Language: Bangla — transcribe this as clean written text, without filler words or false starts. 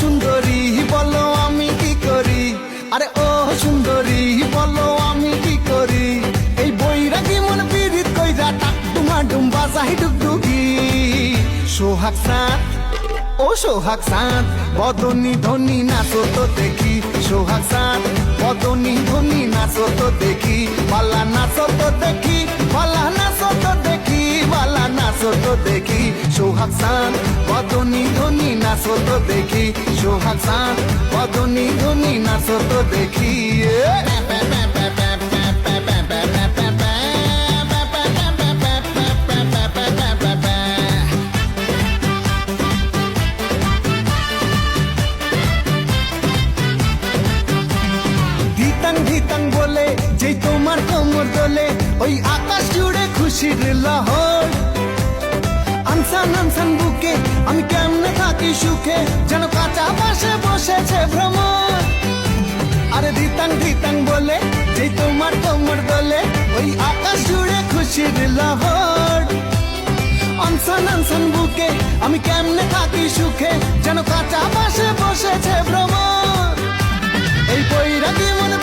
সুন্দরী বলো আমি কি করি, আরে ও সুন্দরী বলো আমি কি করি, এই বৈরাগী মন পীড়িত কইরা টাক ডুমা ডুম বাজাই ডুগডুগি। সোহাগ চাঁদ ও সোহাগ চাঁদ বদনী ধনী নাচো তো দেখি, সোহাগ চাঁদ বদনী ধনী নাচো তো দেখি, পালা নাচো তো দেখি, পালা নাচো তো দেখি, পালা নাচো তো দেখি, সোহাগ চাঁদ বদনী ধনী নাচো তো দেখি, সোহাগ চাঁদ বদনী ধনী নাচো তো দেখি। ধিতাং বলে যেই তোমার কোমর দোলে, ওই আকাশ জুড়ে খুশির লহর। আনসান আনসান বুকে আমি কেমনে থাকি সুখে, যেন কাঁচা পাশে বসেছে ভ্রমর। আরে ধিতাং বলে যেই তোমার কোমর দোলে, ওই আকাশ জুড়ে খুশির লহর। আনসান আনসান বুকে আমি কেমনে থাকি সুখে, যেন কাঁচা পাশে বসেছে ভ্রমর। এই বৈরাগী মন